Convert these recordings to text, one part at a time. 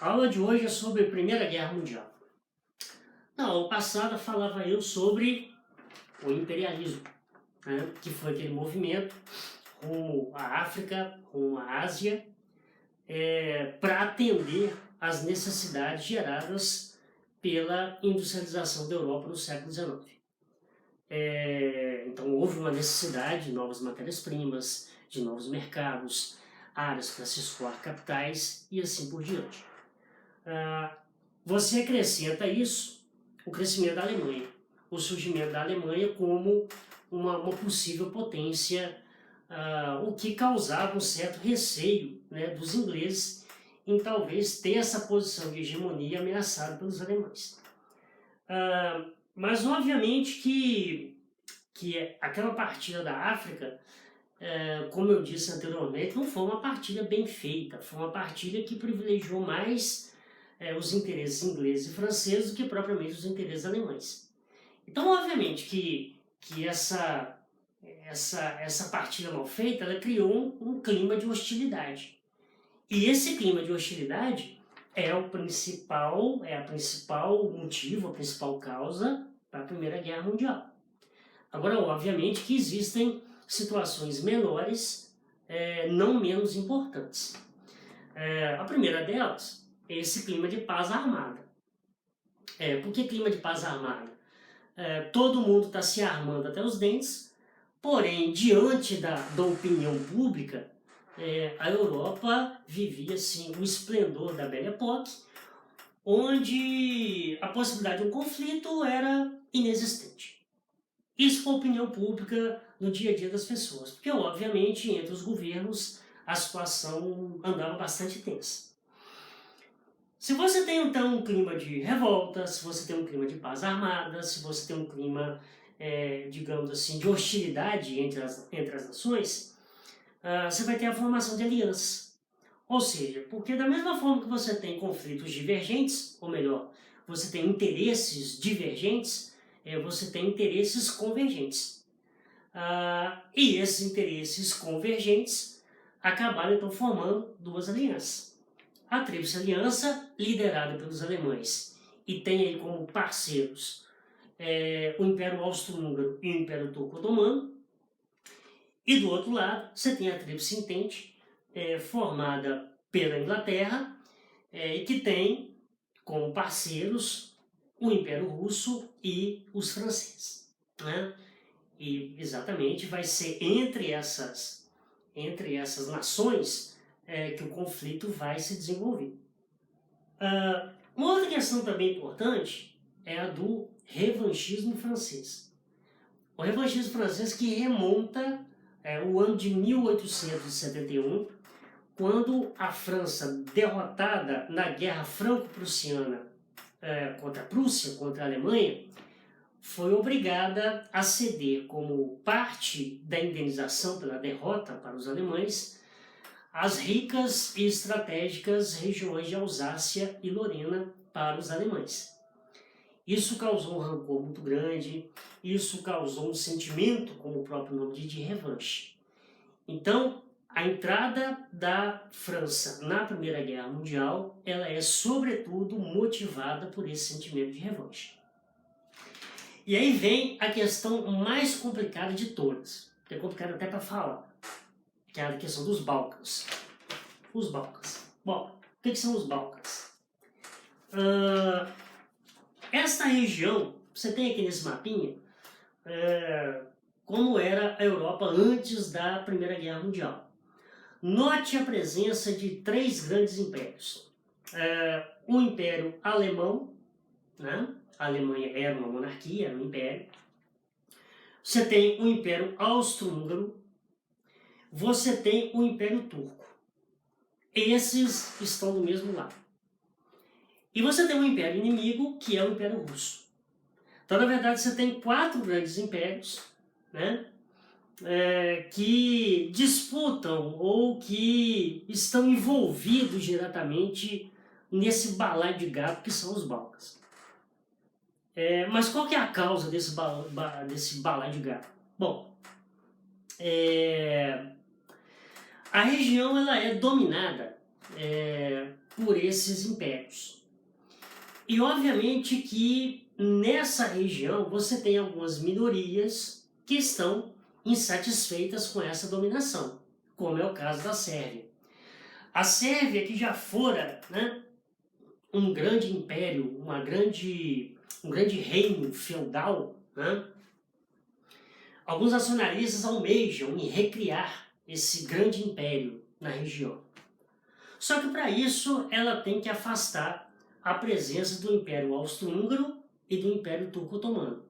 A aula de hoje é sobre a Primeira Guerra Mundial. Na aula passada falava eu sobre o imperialismo, né, que foi aquele movimento rumo à África, rumo à Ásia, para atender às necessidades geradas pela industrialização da Europa no século XIX. Então houve uma necessidade de novas matérias-primas, de novos mercados, áreas para se escoar capitais e assim por diante. Você acrescenta isso o crescimento da Alemanha, o surgimento da Alemanha como uma possível potência, o que causava um certo receio, né, dos ingleses em talvez ter essa posição de hegemonia ameaçada pelos alemães. Mas obviamente que aquela partida da África, como eu disse anteriormente, não foi uma partilha bem feita, foi uma partilha que privilegiou mais os interesses ingleses e franceses do que propriamente os interesses alemães. Então, obviamente que essa partilha mal feita, ela criou um clima de hostilidade. E esse clima de hostilidade é a principal motivo, a principal causa para a Primeira Guerra Mundial. Agora, obviamente que existem situações menores, não menos importantes. A primeira delas é esse clima de paz armada. Por que clima de paz armada? Todo mundo está se armando até os dentes, porém, diante da opinião pública, a Europa vivia assim, o esplendor da Belle Époque, onde a possibilidade de um conflito era inexistente. Isso foi a opinião pública no dia a dia das pessoas, porque obviamente entre os governos a situação andava bastante tensa. Se você tem então um clima de revolta, se você tem um clima de paz armada, se você tem um clima, digamos assim, de hostilidade entre as nações, você vai ter a formação de alianças. Ou seja, porque da mesma forma que você tem conflitos divergentes, ou melhor, você tem interesses divergentes, você tem interesses convergentes. E esses interesses convergentes acabaram então formando duas alianças. A Tríplice Aliança, liderada pelos alemães, e tem aí como parceiros o Império Austro-Húngaro e o Império Turco-Otomano. E do outro lado, você tem a Tríplice Entente, formada pela Inglaterra, e que tem como parceiros o Império Russo e os franceses, né? E exatamente vai ser entre essas nações que o conflito vai se desenvolver. Uma outra questão também importante é a do revanchismo francês. O revanchismo francês que remonta o ano de 1871, quando a França, derrotada na Guerra Franco-Prussiana contra a Prússia, contra a Alemanha, foi obrigada a ceder como parte da indenização pela derrota para os alemães as ricas e estratégicas regiões de Alsácia e Lorena para os alemães. Isso causou um rancor muito grande, isso causou um sentimento, como o próprio nome diz, de revanche. Então, a entrada da França na Primeira Guerra Mundial, ela é sobretudo motivada por esse sentimento de revanche. E aí vem a questão mais complicada de todas, que é complicada até para falar, que é a questão dos Balcãs. Os Balcãs. Bom, o que são os Balcãs? Esta região, você tem aqui nesse mapinha, como era a Europa antes da Primeira Guerra Mundial. Note a presença de três grandes impérios. O Império Alemão, né? A Alemanha era uma monarquia, era um império. Você tem o Império Austro-Húngaro. Você tem o Império Turco. Esses estão do mesmo lado. E você tem um império inimigo, que é o Império Russo. Então, na verdade, você tem quatro grandes impérios, né, que disputam ou que estão envolvidos diretamente nesse balaio de gato que são os Balcãs. Mas qual que é a causa desse balaio de gato? Bom, a região ela é dominada por esses impérios. E obviamente que nessa região você tem algumas minorias que estão insatisfeitas com essa dominação, como é o caso da Sérvia. A Sérvia, que já fora, né, um grande império, um grande reino feudal, né, alguns nacionalistas almejam em recriar esse grande império na região. Só que para isso ela tem que afastar a presença do Império Austro-Húngaro e do Império Turco-Otomano.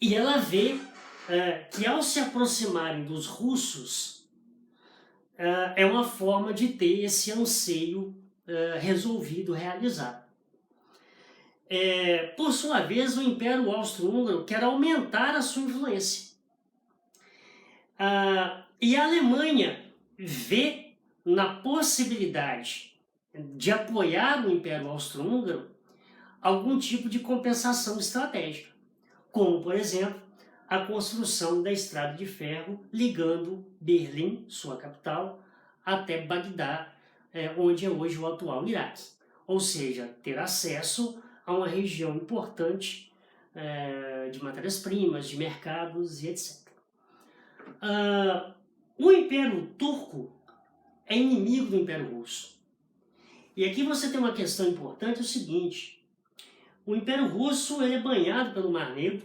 E ela vê que ao se aproximarem dos russos, é uma forma de ter esse anseio resolvido, realizado. Por sua vez, o Império Austro-Húngaro quer aumentar a sua influência. E a Alemanha vê na possibilidade de apoiar o Império Austro-Húngaro algum tipo de compensação estratégica, como, por exemplo, a construção da estrada de ferro ligando Berlim, sua capital, até Bagdá, onde é hoje o atual Iraque. Ou seja, ter acesso a uma região importante de matérias-primas, de mercados e etc. O Império Turco é inimigo do Império Russo. E aqui você tem uma questão importante, é o seguinte: o Império Russo ele é banhado pelo Mar Negro,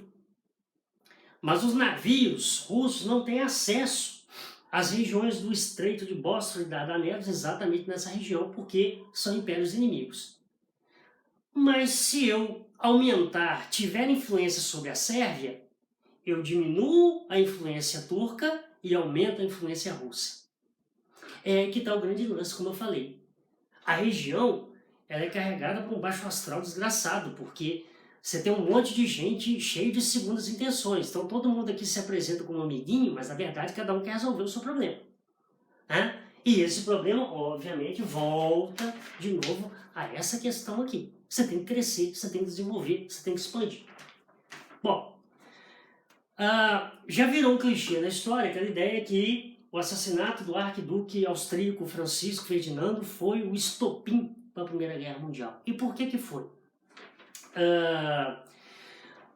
mas os navios russos não têm acesso às regiões do Estreito de Bósforo e Dardanelos, exatamente nessa região, porque são impérios inimigos. Mas se eu tiver influência sobre a Sérvia, eu diminuo a influência turca e aumento a influência russa. É que está o grande lance, como eu falei. A região ela é carregada por um baixo astral desgraçado, porque você tem um monte de gente cheio de segundas intenções. Então todo mundo aqui se apresenta como amiguinho, mas na verdade cada um quer resolver o seu problema. Né? E esse problema, obviamente, volta de novo a essa questão aqui. Você tem que crescer, você tem que desenvolver, você tem que expandir. Bom, já virou um clichê na história aquela ideia que o assassinato do arquiduque austríaco Francisco Ferdinando foi o estopim para a Primeira Guerra Mundial. E por que foi?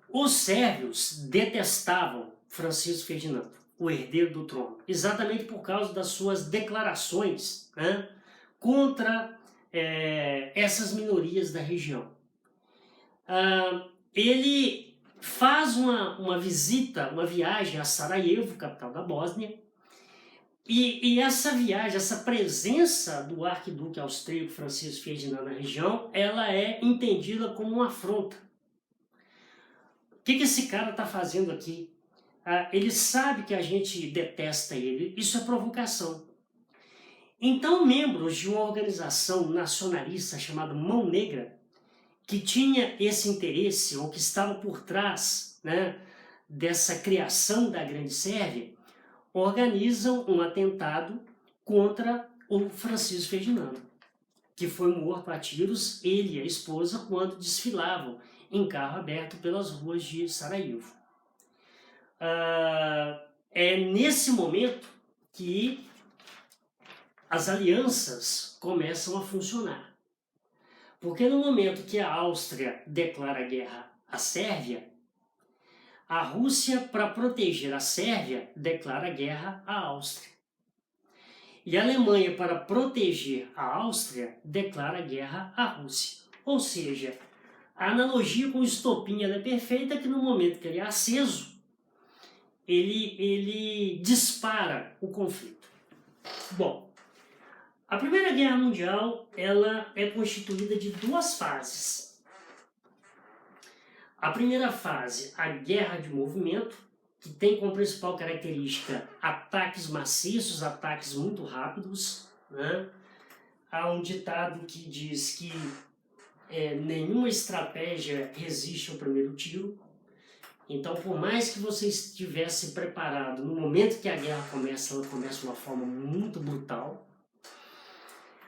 Os sérvios detestavam Francisco Ferdinando, o herdeiro do trono, exatamente por causa das suas declarações, né, contra essas minorias da região. Ele faz uma visita, uma viagem a Sarajevo, capital da Bósnia, e essa viagem, essa presença do arquiduque austríaco Francisco Ferdinando na região, ela é entendida como uma afronta. O que esse cara está fazendo aqui? Ele sabe que a gente detesta ele, isso é provocação. Então, membros de uma organização nacionalista chamada Mão Negra, que tinha esse interesse, ou que estava por trás, né, dessa criação da Grande Sérvia, organizam um atentado contra o Francisco Ferdinando, que foi morto a tiros, ele e a esposa, quando desfilavam em carro aberto pelas ruas de Sarajevo. É nesse momento que as alianças começam a funcionar. Porque no momento que a Áustria declara guerra à Sérvia, a Rússia, para proteger a Sérvia, declara guerra à Áustria. E a Alemanha, para proteger a Áustria, declara guerra à Rússia. Ou seja, a analogia com o estopim é perfeita, que no momento que ele é aceso, ele dispara o conflito. Bom, a Primeira Guerra Mundial ela é constituída de duas fases. A primeira fase, a guerra de movimento, que tem como principal característica ataques maciços, ataques muito rápidos. Né? Há um ditado que diz que nenhuma estratégia resiste ao primeiro tiro. Então, por mais que você estivesse preparado, no momento que a guerra começa, ela começa de uma forma muito brutal.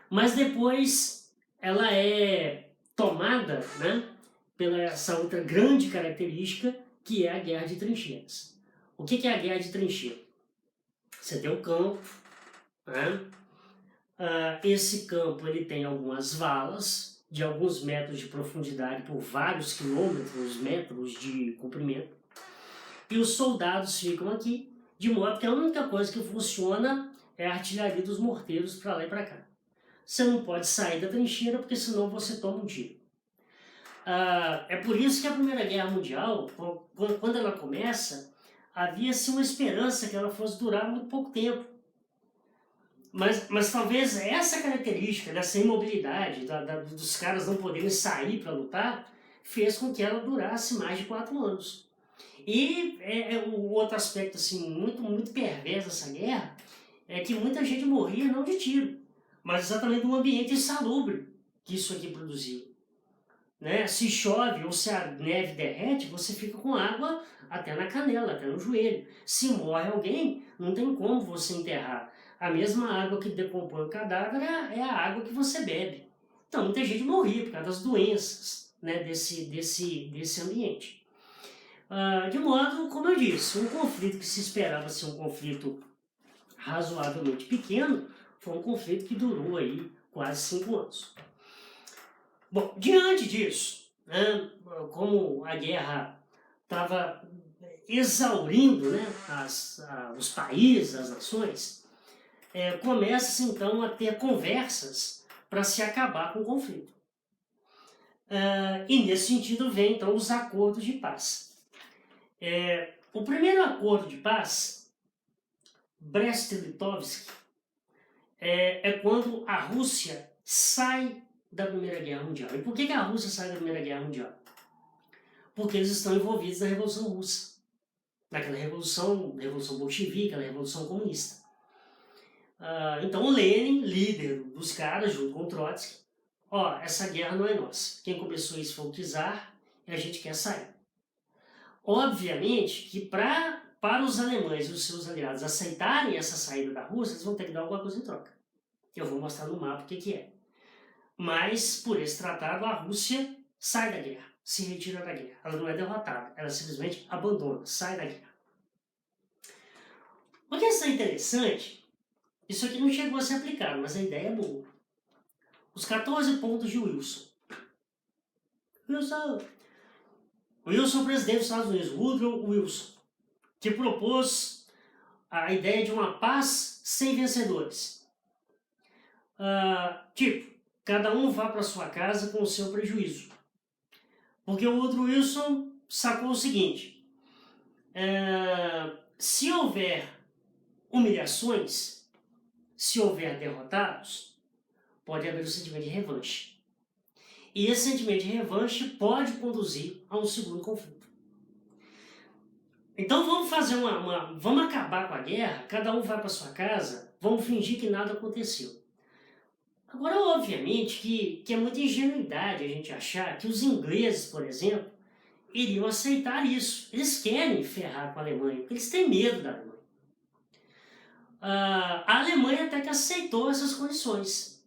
Mas depois ela é tomada, né, pela essa outra grande característica, que é a guerra de trincheiras. O que é a guerra de trincheira? Você tem o campo, né? Esse campo ele tem algumas valas de alguns metros de profundidade por vários quilômetros, metros de comprimento. E os soldados ficam aqui, de modo que a única coisa que funciona é a artilharia dos morteiros para lá e para cá. Você não pode sair da trincheira porque senão você toma um tiro. É por isso que a Primeira Guerra Mundial, quando ela começa, havia-se uma esperança que ela fosse durar muito pouco tempo. Mas talvez essa característica dessa imobilidade, dos caras não poderem sair para lutar, fez com que ela durasse mais de 4 anos. E o outro aspecto assim, muito perverso dessa guerra é que muita gente morria não de tiro, mas exatamente do ambiente insalubre que isso aqui produziu. Né? Se chove ou se a neve derrete, você fica com água até na canela, até no joelho. Se morre alguém, não tem como você enterrar. A mesma água que decompõe o cadáver é a água que você bebe. Então muita gente morria por causa das doenças, né, desse ambiente. De modo, como eu disse, um conflito que se esperava ser um conflito razoavelmente pequeno, foi um conflito que durou aí quase 5 anos. Bom, diante disso, né, como a guerra estava exaurindo, né, os países, as nações, começa-se então a ter conversas para se acabar com o conflito. E nesse sentido vem então os acordos de paz. O primeiro acordo de paz, Brest-Litovsk, é quando a Rússia sai da Primeira Guerra Mundial. E por que a Rússia sai da Primeira Guerra Mundial? Porque eles estão envolvidos na Revolução Russa, naquela revolução bolchevique, aquela revolução comunista. Então o Lenin, líder dos caras, junto com o Trotsky, essa guerra não é nossa. Quem começou isso foi o czar e a gente quer sair. Obviamente que para os alemães e os seus aliados aceitarem essa saída da Rússia, eles vão ter que dar alguma coisa em troca. Eu vou mostrar no mapa o que é. Mas, por esse tratado, a Rússia sai da guerra, se retira da guerra. Ela não é derrotada, ela simplesmente abandona, sai da guerra. O que é interessante, isso aqui não chegou a ser aplicado, mas a ideia é boa. Os 14 pontos de Wilson. Wilson, presidente dos Estados Unidos, Woodrow Wilson, que propôs a ideia de uma paz sem vencedores. Cada um vá para sua casa com o seu prejuízo. Porque o Woodrow Wilson sacou o seguinte, se houver humilhações, se houver derrotados, pode haver o sentimento de revanche. E esse sentimento de revanche pode conduzir a um segundo conflito. Então vamos acabar com a guerra, cada um vai para sua casa, vamos fingir que nada aconteceu. Agora, obviamente, que é muita ingenuidade a gente achar que os ingleses, por exemplo, iriam aceitar isso. Eles querem ferrar com a Alemanha, porque eles têm medo da Alemanha. A Alemanha até que aceitou essas condições.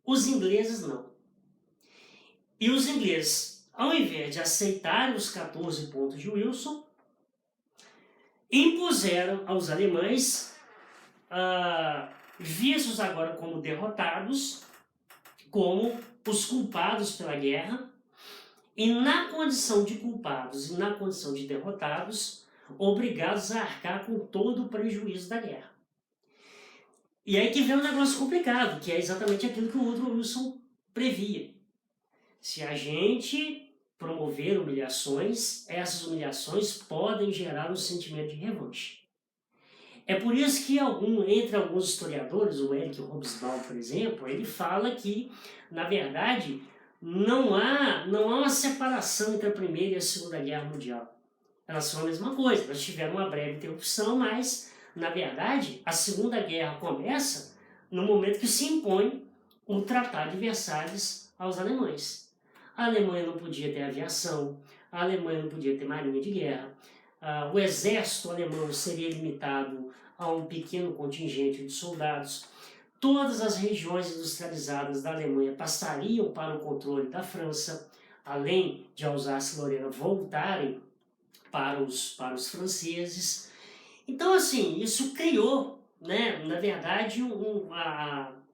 Os ingleses não. E os ingleses, ao invés de aceitarem os 14 pontos de Wilson, impuseram aos alemães, vistos agora como derrotados, como os culpados pela guerra, e na condição de culpados e na condição de derrotados, obrigados a arcar com todo o prejuízo da guerra. E aí que vem um negócio complicado, que é exatamente aquilo que o Woodrow Wilson previa. Se a gente promover humilhações, essas humilhações podem gerar um sentimento de revanche. É por isso que entre alguns historiadores, o Eric Hobsbawm, por exemplo, ele fala que, na verdade, não há uma separação entre a Primeira e a Segunda Guerra Mundial. Elas são a mesma coisa, elas tiveram uma breve interrupção, mas, na verdade, a Segunda Guerra começa no momento que se impõe o Tratado de Versalhes aos alemães. A Alemanha não podia ter aviação, a Alemanha não podia ter marinha de guerra, o exército alemão seria limitado a um pequeno contingente de soldados. Todas as regiões industrializadas da Alemanha passariam para o controle da França, além de Alsácia-Lorena voltarem para os franceses. Então, assim, isso criou, né, na verdade,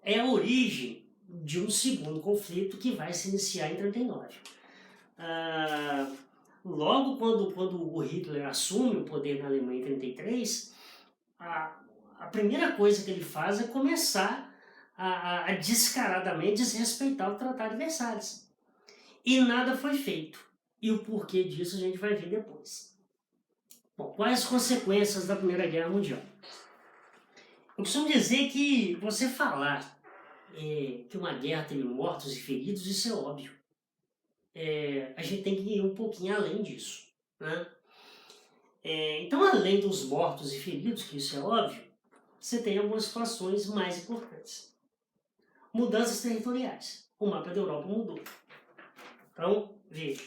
é a origem de um segundo conflito que vai se iniciar em 39. Logo quando o Hitler assume o poder na Alemanha em 33, a primeira coisa que ele faz é começar a descaradamente desrespeitar o Tratado de Versalhes. E nada foi feito. E o porquê disso a gente vai ver depois. Bom, quais as consequências da Primeira Guerra Mundial? Eu costumo dizer que você falar que uma guerra teve mortos e feridos, isso é óbvio. A gente tem que ir um pouquinho além disso, né? Então, além dos mortos e feridos, que isso é óbvio, você tem algumas situações mais importantes. Mudanças territoriais. O mapa da Europa mudou. Então, veja,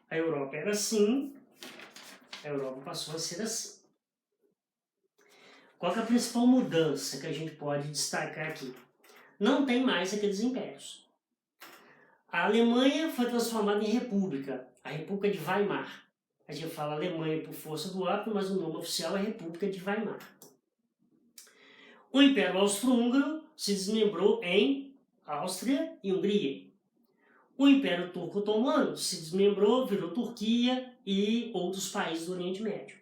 a Europa era assim, a Europa passou a ser assim. Qual que é a principal mudança que a gente pode destacar aqui? Não tem mais aqueles impérios. A Alemanha foi transformada em república, a República de Weimar. A gente fala Alemanha por força do hábito, mas o nome oficial é República de Weimar. O Império Austro-Húngaro se desmembrou em Áustria e Hungria. O Império Turco-Otomano se desmembrou, virou Turquia e outros países do Oriente Médio.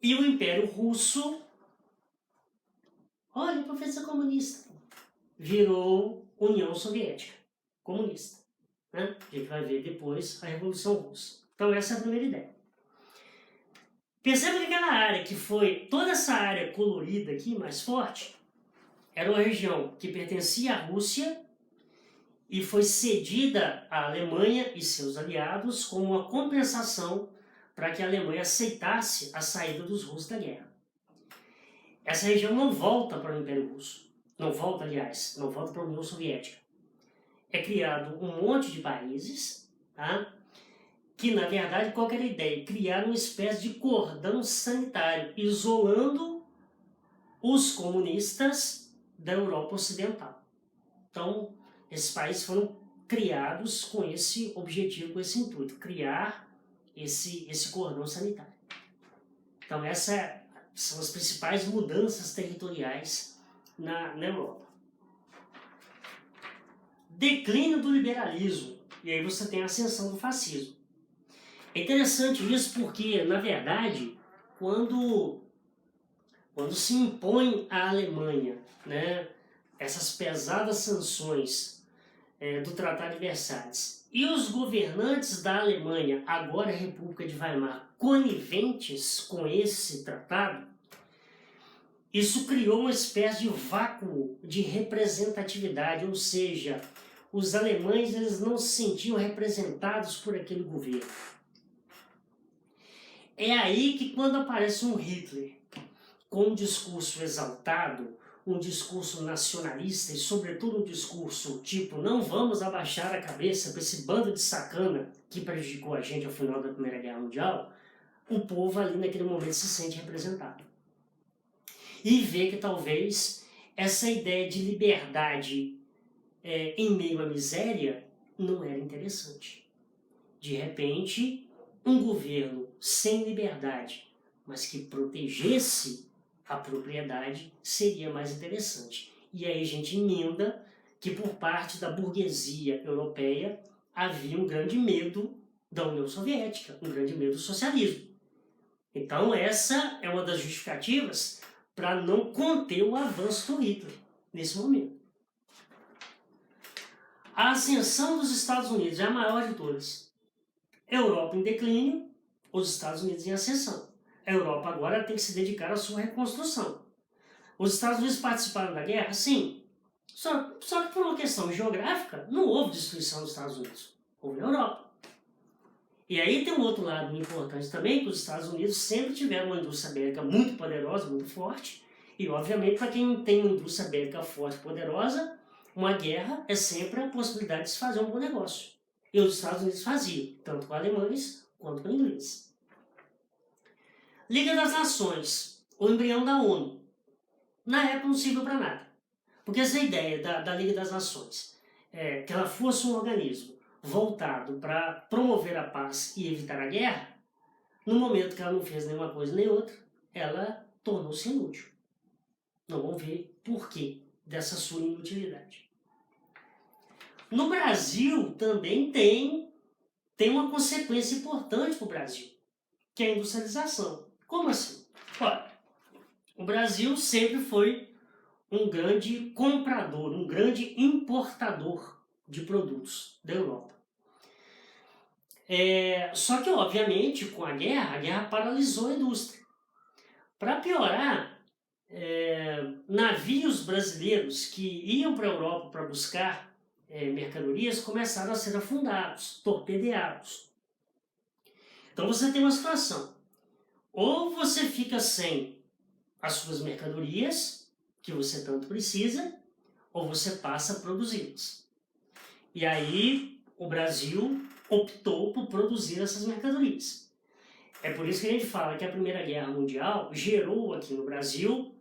E o Império Russo, olha, professor comunista, virou União Soviética comunista. Né? A gente vai ver depois a Revolução Russa. Então essa é a primeira ideia. Perceba que aquela área que foi, toda essa área colorida aqui, mais forte, era uma região que pertencia à Rússia e foi cedida à Alemanha e seus aliados como uma compensação para que a Alemanha aceitasse a saída dos russos da guerra. Essa região não volta para o Império Russo, não volta, aliás, não volta para a União Soviética. É criado um monte de países, tá? Que na verdade qual que era a ideia? Criar uma espécie de cordão sanitário, isolando os comunistas da Europa Ocidental. Então, esses países foram criados com esse objetivo, com esse intuito, criar esse cordão sanitário. Então, essas são as principais mudanças territoriais na Europa. Declínio do liberalismo, e aí você tem a ascensão do fascismo. É interessante isso porque, na verdade, quando se impõe à Alemanha, né, essas pesadas sanções do Tratado de Versalhes, e os governantes da Alemanha, agora a República de Weimar, coniventes com esse tratado, isso criou uma espécie de vácuo de representatividade, ou seja, os alemães eles não se sentiam representados por aquele governo. É aí que quando aparece um Hitler com um discurso exaltado, um discurso nacionalista e sobretudo um discurso tipo não vamos abaixar a cabeça para esse bando de sacana que prejudicou a gente ao final da Primeira Guerra Mundial, o povo ali naquele momento se sente representado. E vê que talvez essa ideia de liberdade em meio à miséria não era interessante. De repente, um governo sem liberdade, mas que protegesse a propriedade, seria mais interessante. E aí a gente emenda que por parte da burguesia europeia havia um grande medo da União Soviética, um grande medo do socialismo. Então essa é uma das justificativas para não conter o avanço do Hitler nesse momento. A ascensão dos Estados Unidos é a maior de todas. Europa em declínio, os Estados Unidos em ascensão. A Europa agora tem que se dedicar à sua reconstrução. Os Estados Unidos participaram da guerra? Sim. Só que por uma questão geográfica, não houve destruição dos Estados Unidos. Houve na Europa. E aí tem um outro lado importante também, que os Estados Unidos sempre tiveram uma indústria bélica muito poderosa, muito forte. E, obviamente, para quem tem uma indústria bélica forte e poderosa, uma guerra é sempre a possibilidade de se fazer um bom negócio. E os Estados Unidos faziam, tanto com alemães quanto com ingleses. Liga das Nações, o embrião da ONU. Na época não serviu para nada. Porque essa ideia da Liga das Nações, que ela fosse um organismo voltado para promover a paz e evitar a guerra, no momento que ela não fez nenhuma coisa nem outra, ela tornou-se inútil. Nós vamos ver por que dessa sua inutilidade. No Brasil também tem uma consequência importante para o Brasil, que é a industrialização. Como assim? Olha, o Brasil sempre foi um grande comprador, um grande importador de produtos da Europa. Só que, obviamente, com a guerra paralisou a indústria. Para piorar, navios brasileiros que iam para a Europa para buscar mercadorias começaram a ser afundados, torpedeados. Então você tem uma situação: ou você fica sem as suas mercadorias, que você tanto precisa, ou você passa a produzi-las. E aí o Brasil optou por produzir essas mercadorias. É por isso que a gente fala que a Primeira Guerra Mundial gerou aqui no Brasil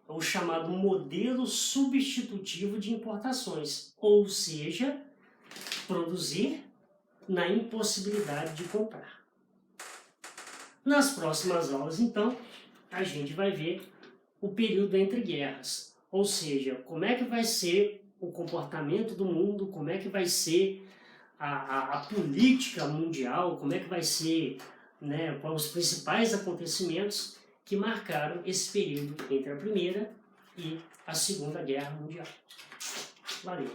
o chamado modelo substitutivo de importações, ou seja, produzir na impossibilidade de comprar. Nas próximas aulas, então, a gente vai ver o período entre guerras, ou seja, como é que vai ser o comportamento do mundo, como é que vai ser a política mundial, como é que vai ser, né, os principais acontecimentos que marcaram esse período entre a Primeira e a Segunda Guerra Mundial. Valeu!